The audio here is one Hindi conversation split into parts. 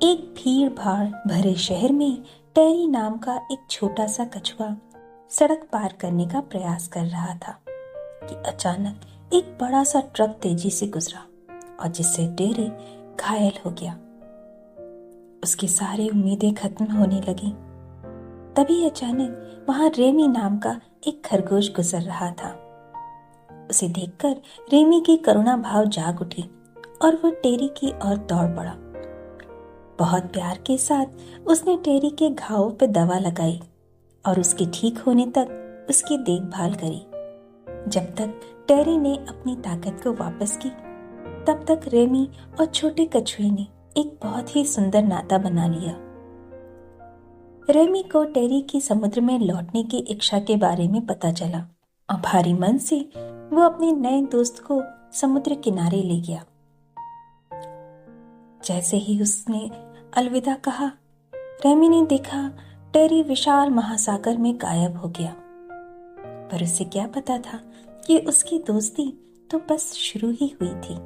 एक भीड़ भाड़ भरे शहर में टेरी नाम का एक छोटा सा कछुआ सड़क पार करने का प्रयास कर रहा था कि अचानक एक बड़ा सा ट्रक तेजी से गुजरा और जिससे टेरी घायल हो गया। उसकी सारी उम्मीदें खत्म होने लगी। तभी अचानक वहां रेमी नाम का एक खरगोश गुजर रहा था। उसे देखकर रेमी की करुणा भाव जाग उठी और वो टेरी की ओर दौड़ पड़ा। बहुत प्यार के साथ उसने टेरी के घावों पे दवा लगाई और उसके ठीक होने तक उसकी देखभाल करी। जब तक टेरी ने अपनी ताकत को वापस की, तब तक रेमी और छोटे कछुए ने एक बहुत ही सुंदर नाता बना लिया। रेमी को टेरी की समुद्र में लौटने की इच्छा के बारे में पता चला और भारी मन से वो अपने नए दोस्त को समुद्र किनारे ले गया। जैसे ही उसने अलविदा कहा, रेमी ने देखा टेरी विशाल महासागर में गायब हो गया। पर उसे क्या पता था कि उसकी दोस्ती तो बस शुरू ही हुई थी।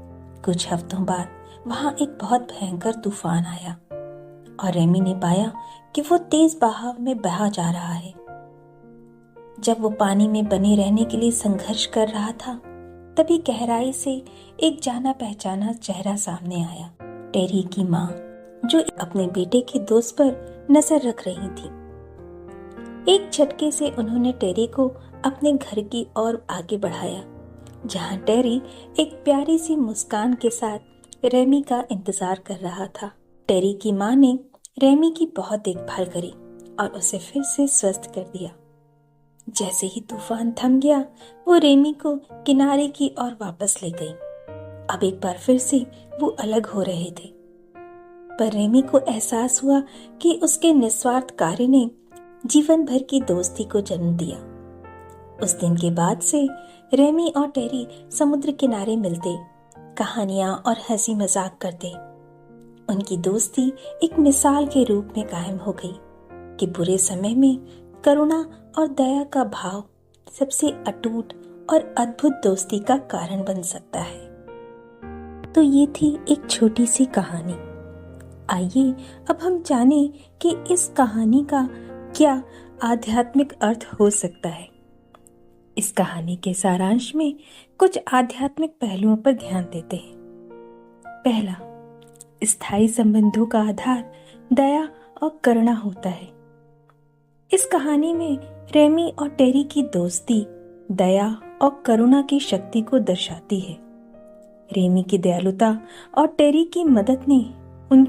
कुछ हफ्तों बाद वहां एक बहुत भयंकर तूफान आया और रेमी ने पाया कि वो तेज बहाव में बहा जा रहा है। जब वो पानी में बने रहने के लिए संघर्ष कर रहा था, तभी गहराई से एक जाना पहचाना चेहरा सामने आया। टेरी की माँ, जो अपने बेटे के दोस्त पर नजर रख रही थी। एक झटके से उन्होंने टेरी को अपने घर की ओर आगे बढ़ाया, जहां टेरी एक प्यारी सी मुस्कान के साथ रेमी का इंतजार कर रहा था। टेरी की माँ ने रेमी की बहुत देखभाल करी और उसे फिर से स्वस्थ कर दिया। जैसे ही तूफान थम गया, वो रेमी को किनारे की ओर वापस ले गई। अब एक बार फिर से वो अलग हो रहे थे, पर रेमी को एहसास हुआ कि उसके निस्वार्थ कार्य ने जीवन भर की दोस्ती को जन्म दिया। उस दिन के बाद से रेमी और टेरी समुद्र किनारे मिलते, कहानियां और हंसी मजाक करते। उनकी दोस्ती एक मिसाल के रूप में कायम हो गई कि बुरे समय में करुणा और दया का भाव सबसे अटूट और अद्भुत दोस्ती का कारण बन सकता है। तो ये थी एक छोटी सी कहानी। आइए अब हम जानें कि इस कहानी का क्या आध्यात्मिक अर्थ हो सकता है। इस कहानी के सारांश में कुछ आध्यात्मिक पहलुओं पर ध्यान देते हैं। पहला, स्थायी संबंधों का आधार दया और करुणा होता है। इस कहानी में रेमी और टेरी की दोस्ती दया और करुणा की शक्ति को दर्शाती है। रेमी की दयालुता और टेरी की मदद ने उनके